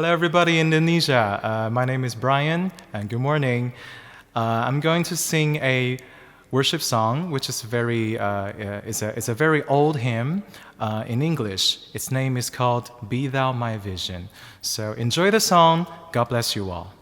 Hello, everybody in Indonesia. My name is Brian, and good morning. I'm going to sing a worship song, which is it's a very old hymn in English. Its name is called "Be Thou My Vision." So enjoy the song. God bless you all.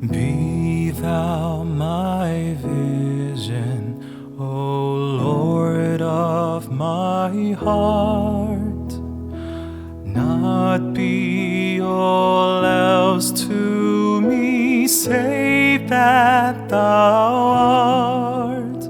Be thou my vision, O Lord of my heart, not be all else to me save that thou art.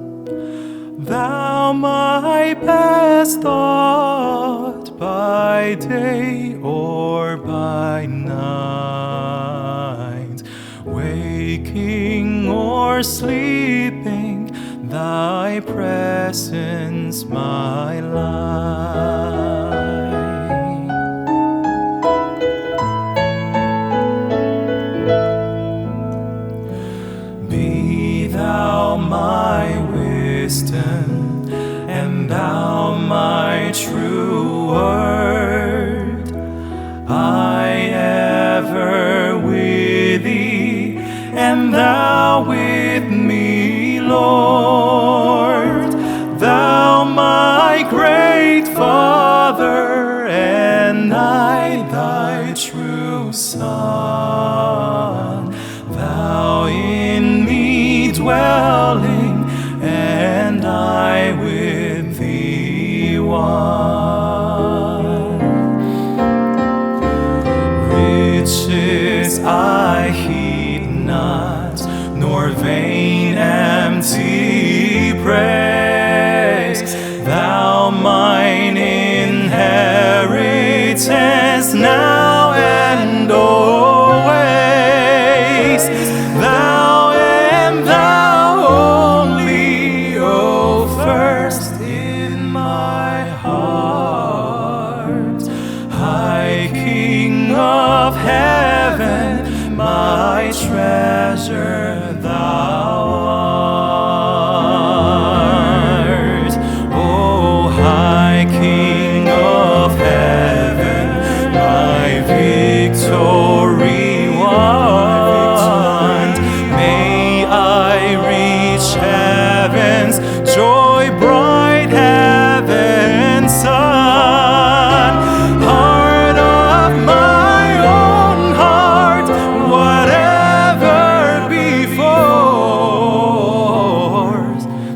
Thou my best thought by day or by night, waking or sleeping, thy presence my light. Be thou my wisdom, and thou my true word. I ever with thee, and thou with me, Lord. Thou my great Father, and I thy true Son. Thou in me dwelling, and I with thee one. Riches I heed not, nor vain empty praise. Thou mine inheritance now and always. Thou and thou only, O first in my heart. High King of heaven, my treasure thou art. O High King of heaven, my victory won. May I reach heaven's joy, bright heaven's sun. Heart of my own heart, whatever before,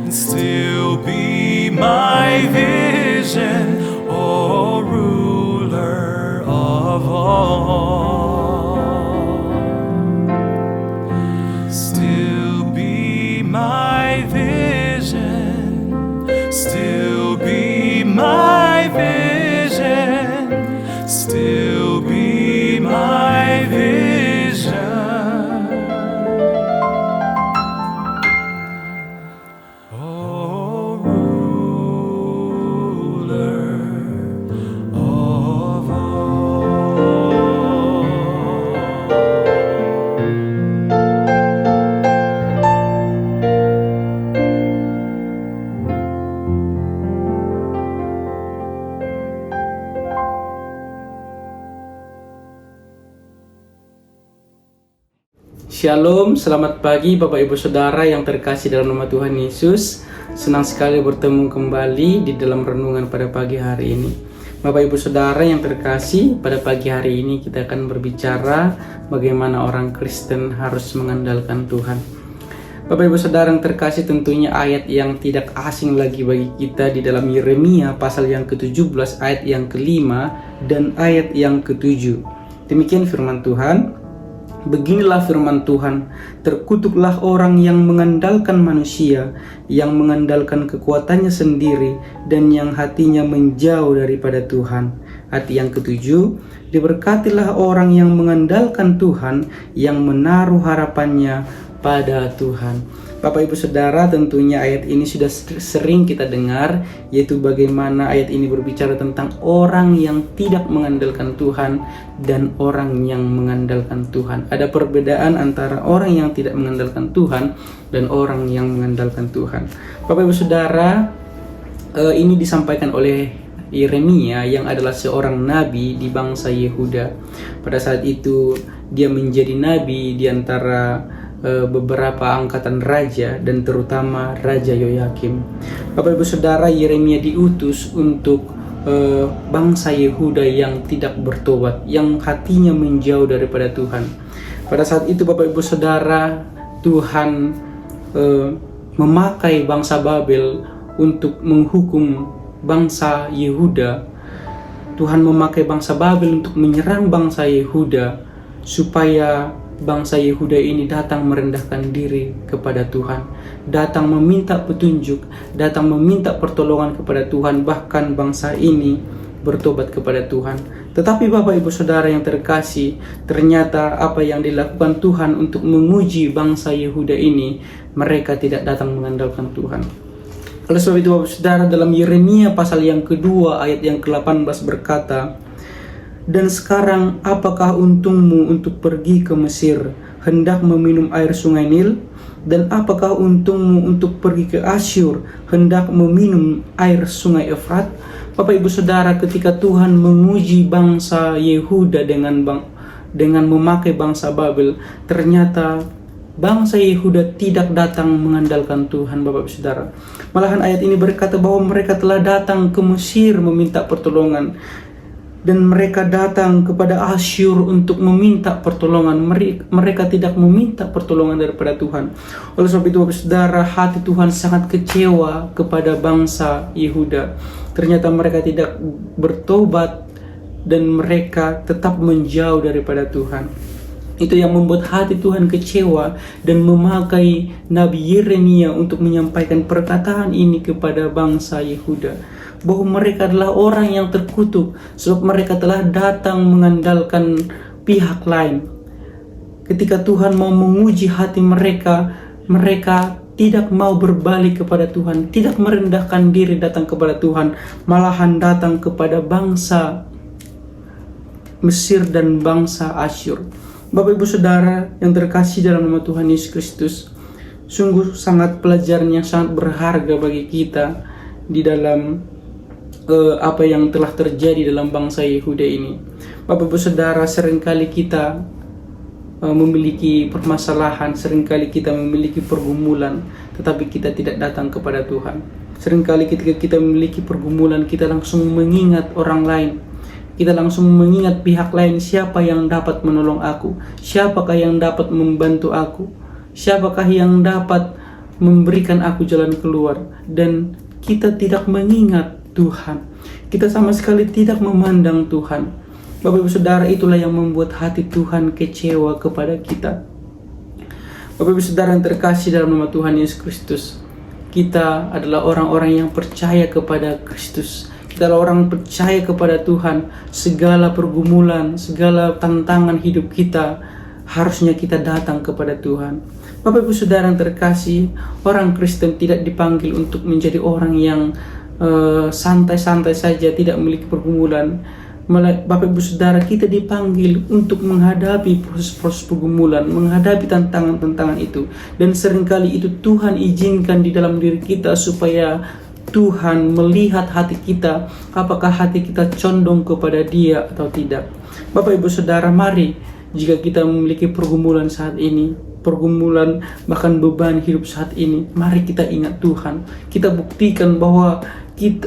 still be my vision, O ruler of all. Still be my vision, still be my vision, still be my vision. O ruler of all. Shalom, selamat pagi Bapak Ibu Saudara yang terkasih dalam nama Tuhan Yesus. Senang sekali bertemu kembali di dalam renungan pada pagi hari ini. Bapak Ibu Saudara yang terkasih, pada pagi hari ini kita akan berbicara bagaimana orang Kristen harus mengandalkan Tuhan. Bapak Ibu Saudara yang terkasih, tentunya ayat yang tidak asing lagi bagi kita di dalam Yeremia pasal yang ke-17 ayat yang ke-5 dan ayat yang ke-7. Demikian firman Tuhan. Beginilah firman Tuhan, terkutuklah orang yang mengandalkan manusia, yang mengandalkan kekuatannya sendiri, dan yang hatinya menjauh daripada Tuhan. Hati yang ketujuh, diberkatilah orang yang mengandalkan Tuhan, yang menaruh harapannya pada Tuhan. Bapak Ibu Saudara, tentunya ayat ini sudah sering kita dengar, yaitu bagaimana ayat ini berbicara tentang orang yang tidak mengandalkan Tuhan dan orang yang mengandalkan Tuhan. Ada perbedaan antara orang yang tidak mengandalkan Tuhan dan orang yang mengandalkan Tuhan. Bapak Ibu Saudara, ini disampaikan oleh Yeremia yang adalah seorang nabi di bangsa Yehuda. Pada saat itu dia menjadi nabi di antara beberapa angkatan raja dan terutama Raja Yoyakim. Bapak Ibu Saudara, Yeremia diutus untuk bangsa Yehuda yang tidak bertobat, yang hatinya menjauh daripada Tuhan. Pada saat itu Bapak Ibu Saudara, Tuhan memakai bangsa Babel untuk menghukum bangsa Yehuda. Tuhan memakai bangsa Babel untuk menyerang bangsa Yehuda supaya bangsa Yehuda ini datang merendahkan diri kepada Tuhan, datang meminta petunjuk, datang meminta pertolongan kepada Tuhan, bahkan bangsa ini bertobat kepada Tuhan. Tetapi Bapak Ibu Saudara yang terkasih, ternyata apa yang dilakukan Tuhan untuk menguji bangsa Yehuda ini, mereka tidak datang mengandalkan Tuhan. Oleh sebab itu Bapak Saudara, dalam Yeremia pasal yang kedua ayat yang ke-18 berkata, "Dan sekarang apakah untungmu untuk pergi ke Mesir, hendak meminum air sungai Nil? Dan apakah untungmu untuk pergi ke Asyur, hendak meminum air sungai Efrat?" Bapak Ibu Saudara, ketika Tuhan menguji bangsa Yehuda dengan memakai bangsa Babel, ternyata bangsa Yehuda tidak datang mengandalkan Tuhan, Bapak Ibu Saudara. Malahan ayat ini berkata bahwa mereka telah datang ke Mesir meminta pertolongan. Dan mereka datang kepada Asyur untuk meminta pertolongan. Mereka tidak meminta pertolongan daripada Tuhan. Oleh sebab itu Bapak Saudara, hati Tuhan sangat kecewa kepada bangsa Yehuda. Ternyata mereka tidak bertobat dan mereka tetap menjauh daripada Tuhan. Itu yang membuat hati Tuhan kecewa dan memakai Nabi Yeremia untuk menyampaikan perkataan ini kepada bangsa Yehuda, bahwa mereka adalah orang yang terkutuk sebab mereka telah datang mengandalkan pihak lain. Ketika Tuhan mau menguji hati mereka, mereka tidak mau berbalik kepada Tuhan, tidak merendahkan diri datang kepada Tuhan, malahan datang kepada bangsa Mesir dan bangsa Asyur. Bapak Ibu Saudara yang terkasih dalam nama Tuhan Yesus Kristus, sungguh sangat pelajaran yang sangat berharga bagi kita di dalam apa yang telah terjadi dalam bangsa Yehuda ini. Bapak Ibu Saudara, seringkali kita memiliki permasalahan, seringkali kita memiliki pergumulan, tetapi kita tidak datang kepada Tuhan. Seringkali ketika kita memiliki pergumulan, kita langsung mengingat orang lain. Kita langsung mengingat pihak lain, siapa yang dapat menolong aku, siapakah yang dapat membantu aku, siapakah yang dapat memberikan aku jalan keluar. Dan kita tidak mengingat Tuhan. Kita sama sekali tidak memandang Tuhan. Bapak Ibu Saudara, itulah yang membuat hati Tuhan kecewa kepada kita. Bapak Ibu Saudara yang terkasih dalam nama Tuhan Yesus Kristus, kita adalah orang-orang yang percaya kepada Kristus. Kita adalah orang percaya kepada Tuhan. Segala pergumulan, segala tantangan hidup kita, harusnya kita datang kepada Tuhan. Bapak Ibu Saudara yang terkasih, orang Kristen tidak dipanggil untuk menjadi orang yang santai-santai saja, tidak memiliki pergumulan. Bapak Ibu Saudara, kita dipanggil untuk menghadapi proses-proses pergumulan, menghadapi tantangan-tantangan itu. Dan seringkali itu Tuhan izinkan di dalam diri kita supaya Tuhan melihat hati kita, apakah hati kita condong kepada Dia atau tidak. Bapak Ibu Saudara, mari jika kita memiliki pergumulan saat ini, pergumulan bahkan beban hidup saat ini, mari kita ingat Tuhan. Kita buktikan bahwa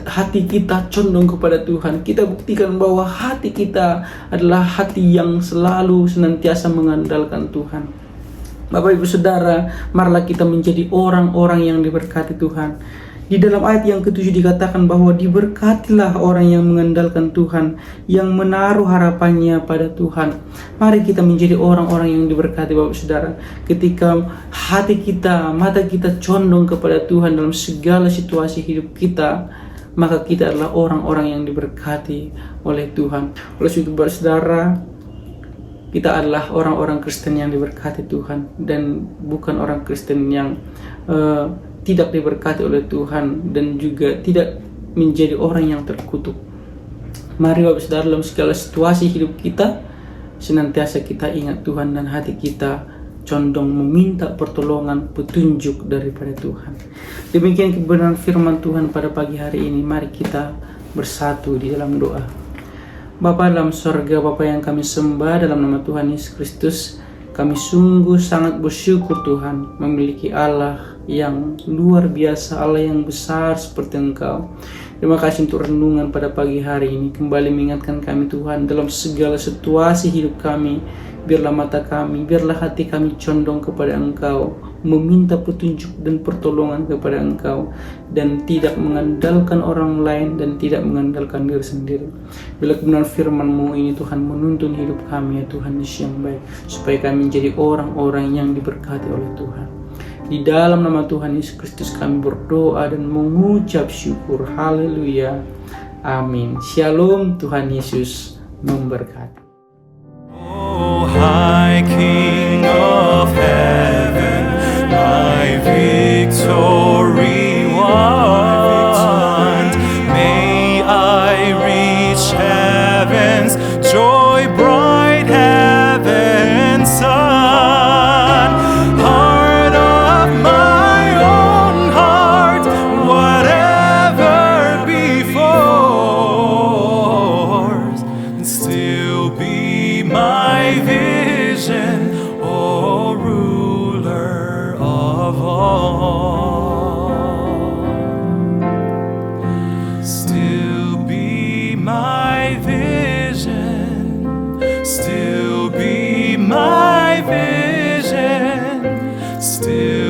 hati kita condong kepada Tuhan. Kita buktikan bahwa hati kita adalah hati yang selalu senantiasa mengandalkan Tuhan. Bapak Ibu Saudara, marilah kita menjadi orang-orang yang diberkati Tuhan. Di dalam ayat yang ke-7 dikatakan bahwa diberkatilah orang yang mengandalkan Tuhan, yang menaruh harapannya pada Tuhan. Mari kita menjadi orang-orang yang diberkati Bapak Saudara. Ketika hati kita, mata kita condong kepada Tuhan dalam segala situasi hidup kita, maka kita adalah orang-orang yang diberkati oleh Tuhan. Oleh itu saudara, kita adalah orang-orang Kristen yang diberkati Tuhan dan bukan orang Kristen yang tidak diberkati oleh Tuhan dan juga tidak menjadi orang yang terkutuk. Mari Bapak Saudara, dalam segala situasi hidup kita senantiasa kita ingat Tuhan dan hati kita condong meminta pertolongan, petunjuk daripada Tuhan. Demikian kebenaran firman Tuhan pada pagi hari ini. Mari kita bersatu di dalam doa. Bapa dalam sorga, Bapa yang kami sembah dalam nama Tuhan Yesus Kristus, kami sungguh sangat bersyukur Tuhan memiliki Allah yang luar biasa, Allah yang besar seperti Engkau. Terima kasih untuk renungan pada pagi hari ini. Kembali mengingatkan kami Tuhan dalam segala situasi hidup kami. Biarlah mata kami, biarlah hati kami condong kepada Engkau, meminta petunjuk dan pertolongan kepada Engkau, dan tidak mengandalkan orang lain dan tidak mengandalkan diri sendiri. Bila kebenaran firman-Mu ini Tuhan menuntun hidup kami ya Tuhan Yesus yang baik, supaya kami menjadi orang-orang yang diberkati oleh Tuhan. Di dalam nama Tuhan Yesus Kristus kami berdoa dan mengucap syukur. Haleluya. Amin. Shalom. Tuhan Yesus memberkati. Oh, High King of Heaven, my victory won. May I reach heaven's joy, bright heaven's sun. Heart of my own heart, whatever before, still be my vision, O ruler of all. Still be my vision, still be my vision, still